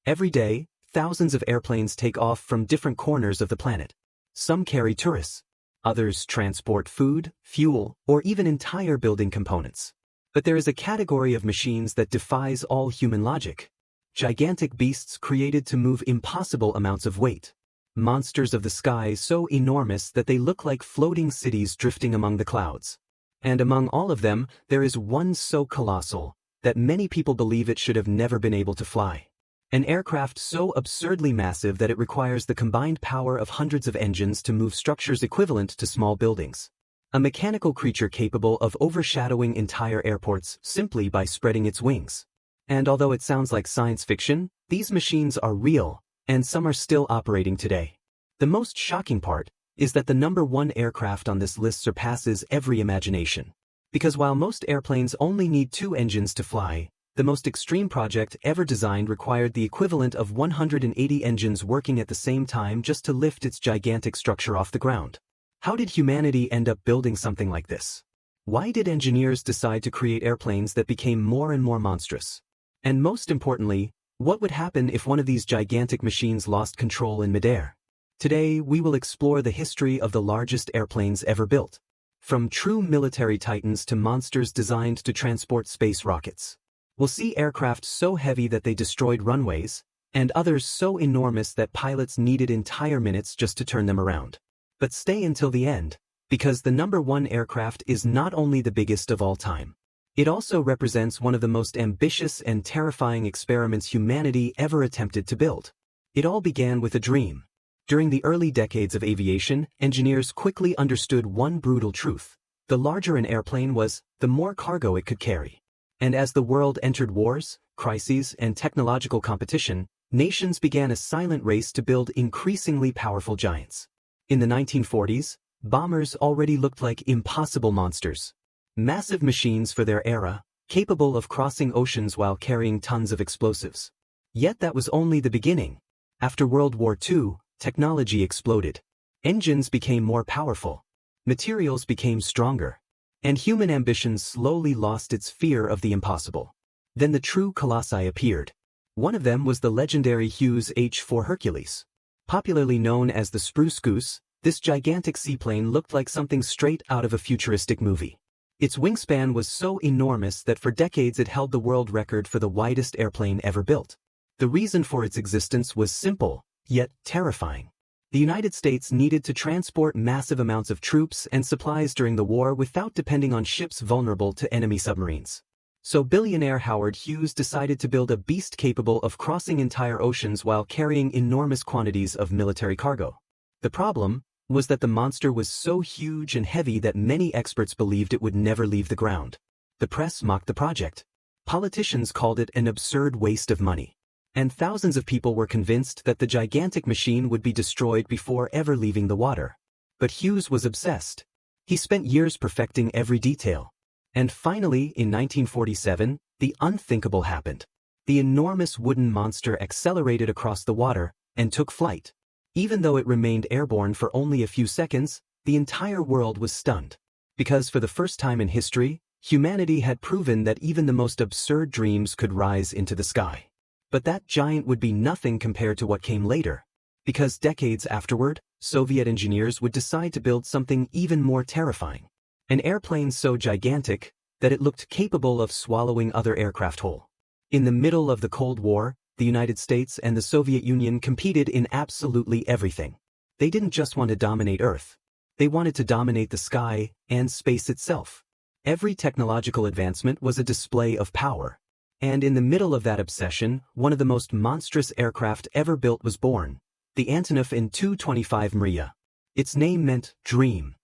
Every day, thousands of airplanes take off from different corners of the planet. Some carry tourists. Others transport food, fuel, or even entire building components. But there is a category of machines that defies all human logic. Gigantic beasts created to move impossible amounts of weight. Monsters of the sky so enormous that they look like floating cities drifting among the clouds. And among all of them, there is one so colossal that many people believe it should have never been able to fly. An aircraft so absurdly massive that it requires the combined power of hundreds of engines to move structures equivalent to small buildings. A mechanical creature capable of overshadowing entire airports simply by spreading its wings. And although it sounds like science fiction, these machines are real, and some are still operating today. The most shocking part is that the number one aircraft on this list surpasses every imagination. Because while most airplanes only need 2 engines to fly, the most extreme project ever designed required the equivalent of 180 engines working at the same time just to lift its gigantic structure off the ground. How did humanity end up building something like this? Why did engineers decide to create airplanes that became more and more monstrous? And most importantly, what would happen if one of these gigantic machines lost control in midair? Today, we will explore the history of the largest airplanes ever built. From true military titans to monsters designed to transport space rockets. We'll see aircraft so heavy that they destroyed runways, and others so enormous that pilots needed entire minutes just to turn them around. But stay until the end, because the number one aircraft is not only the biggest of all time. It also represents one of the most ambitious and terrifying experiments humanity ever attempted to build. It all began with a dream. During the early decades of aviation, engineers quickly understood one brutal truth. The larger an airplane was, the more cargo it could carry. And as the world entered wars, crises, and technological competition, nations began a silent race to build increasingly powerful giants. In the 1940s, bombers already looked like impossible monsters. Massive machines for their era, capable of crossing oceans while carrying tons of explosives. Yet that was only the beginning. After World War II, technology exploded. Engines became more powerful. Materials became stronger. And human ambition slowly lost its fear of the impossible. Then the true colossi appeared. One of them was the legendary Hughes H-4 Hercules. Popularly known as the Spruce Goose, this gigantic seaplane looked like something straight out of a futuristic movie. Its wingspan was so enormous that for decades it held the world record for the widest airplane ever built. The reason for its existence was simple, yet terrifying. The United States needed to transport massive amounts of troops and supplies during the war without depending on ships vulnerable to enemy submarines. So billionaire Howard Hughes decided to build a beast capable of crossing entire oceans while carrying enormous quantities of military cargo. The problem was that the monster was so huge and heavy that many experts believed it would never leave the ground. The press mocked the project. Politicians called it an absurd waste of money. And thousands of people were convinced that the gigantic machine would be destroyed before ever leaving the water. But Hughes was obsessed. He spent years perfecting every detail. And finally, in 1947, the unthinkable happened. The enormous wooden monster accelerated across the water and took flight. Even though it remained airborne for only a few seconds, the entire world was stunned. Because for the first time in history, humanity had proven that even the most absurd dreams could rise into the sky. But that giant would be nothing compared to what came later. Because decades afterward, Soviet engineers would decide to build something even more terrifying. An airplane so gigantic that it looked capable of swallowing other aircraft whole. In the middle of the Cold War, the United States and the Soviet Union competed in absolutely everything. They didn't just want to dominate Earth. They wanted to dominate the sky and space itself. Every technological advancement was a display of power. And in the middle of that obsession, one of the most monstrous aircraft ever built was born, the Antonov In-225 Mriya. Its name meant dream.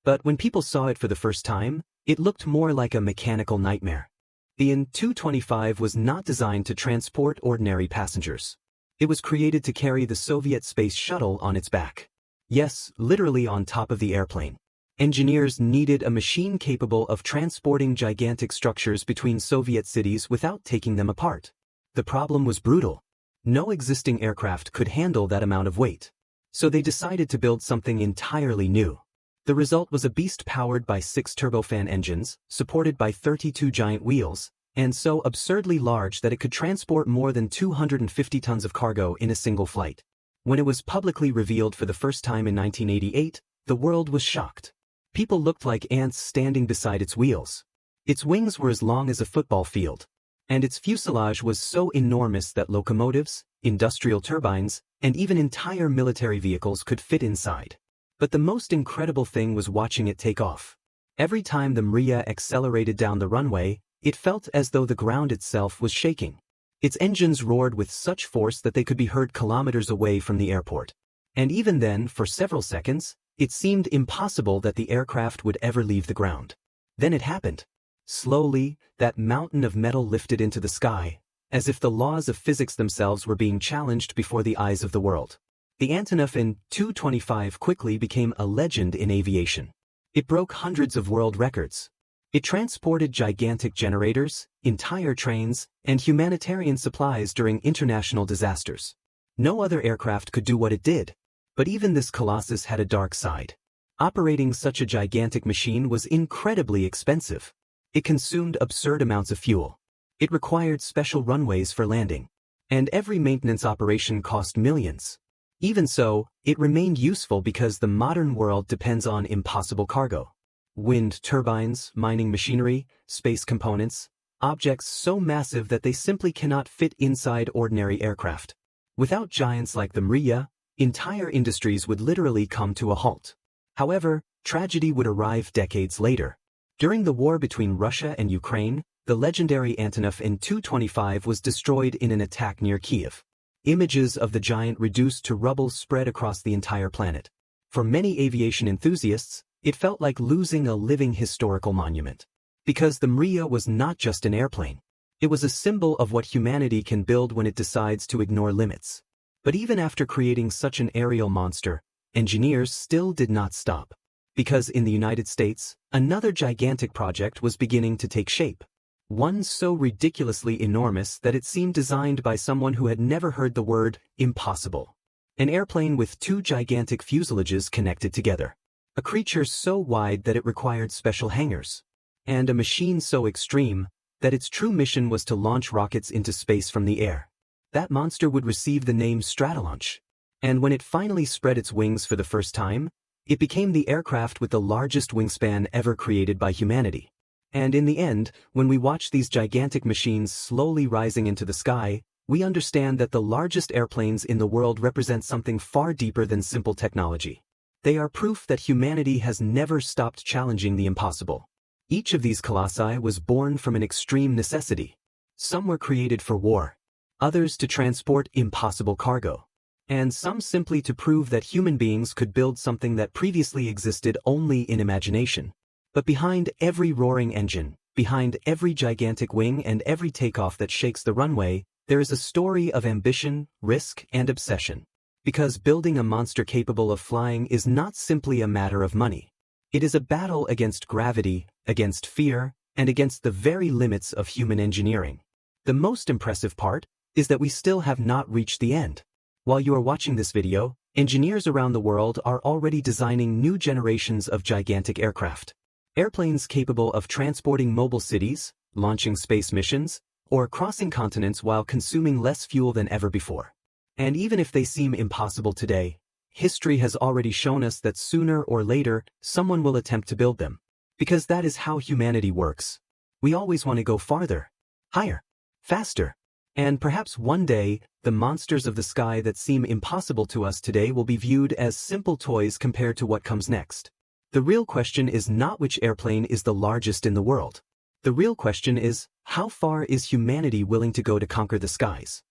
But when people saw it for the first time, it looked more like a mechanical nightmare. The In-225 was not designed to transport ordinary passengers. It was created to carry the Soviet space shuttle on its back. Yes, literally on top of the airplane. Engineers needed a machine capable of transporting gigantic structures between Soviet cities without taking them apart. The problem was brutal. No existing aircraft could handle that amount of weight. So they decided to build something entirely new. The result was a beast powered by 6 turbofan engines, supported by 32 giant wheels, and so absurdly large that it could transport more than 250 tons of cargo in a single flight. When it was publicly revealed for the first time in 1988, the world was shocked. People looked like ants standing beside its wheels. Its wings were as long as a football field, and its fuselage was so enormous that locomotives, industrial turbines, and even entire military vehicles could fit inside. But the most incredible thing was watching it take off. Every time the Mriya accelerated down the runway, it felt as though the ground itself was shaking. Its engines roared with such force that they could be heard kilometers away from the airport. And even then, for several seconds, it seemed impossible that the aircraft would ever leave the ground. Then it happened. Slowly, that mountain of metal lifted into the sky, as if the laws of physics themselves were being challenged before the eyes of the world. The Antonov In-225 quickly became a legend in aviation. It broke hundreds of world records. It transported gigantic generators, entire trains, and humanitarian supplies during international disasters. No other aircraft could do what it did, but even this colossus had a dark side. Operating such a gigantic machine was incredibly expensive. It consumed absurd amounts of fuel. It required special runways for landing, and every maintenance operation cost millions. Even so, it remained useful because the modern world depends on impossible cargo. Wind turbines, mining machinery, space components, objects so massive that they simply cannot fit inside ordinary aircraft. Without giants like the Mriya, entire industries would literally come to a halt. However, tragedy would arrive decades later. During the war between Russia and Ukraine, the legendary Antonov In-225 was destroyed in an attack near Kiev. Images of the giant reduced to rubble spread across the entire planet. For many aviation enthusiasts, it felt like losing a living historical monument. Because the Mriya was not just an airplane. It was a symbol of what humanity can build when it decides to ignore limits. But even after creating such an aerial monster, engineers still did not stop. Because in the United States, another gigantic project was beginning to take shape. One so ridiculously enormous that it seemed designed by someone who had never heard the word impossible. An airplane with two gigantic fuselages connected together. A creature so wide that it required special hangars. And a machine so extreme that its true mission was to launch rockets into space from the air. That monster would receive the name Stratolaunch. And when it finally spread its wings for the first time, it became the aircraft with the largest wingspan ever created by humanity. And in the end, when we watch these gigantic machines slowly rising into the sky, we understand that the largest airplanes in the world represent something far deeper than simple technology. They are proof that humanity has never stopped challenging the impossible. Each of these colossi was born from an extreme necessity. Some were created for war, others to transport impossible cargo, and some simply to prove that human beings could build something that previously existed only in imagination. But behind every roaring engine, behind every gigantic wing and every takeoff that shakes the runway, there is a story of ambition, risk, and obsession. Because building a monster capable of flying is not simply a matter of money. It is a battle against gravity, against fear, and against the very limits of human engineering. The most impressive part is that we still have not reached the end. While you are watching this video, engineers around the world are already designing new generations of gigantic aircraft. Airplanes capable of transporting mobile cities, launching space missions, or crossing continents while consuming less fuel than ever before. And even if they seem impossible today, history has already shown us that sooner or later, someone will attempt to build them. Because that is how humanity works. We always want to go farther, higher, faster. And perhaps one day, the monsters of the sky that seem impossible to us today will be viewed as simple toys compared to what comes next. The real question is not which airplane is the largest in the world. The real question is, how far is humanity willing to go to conquer the skies?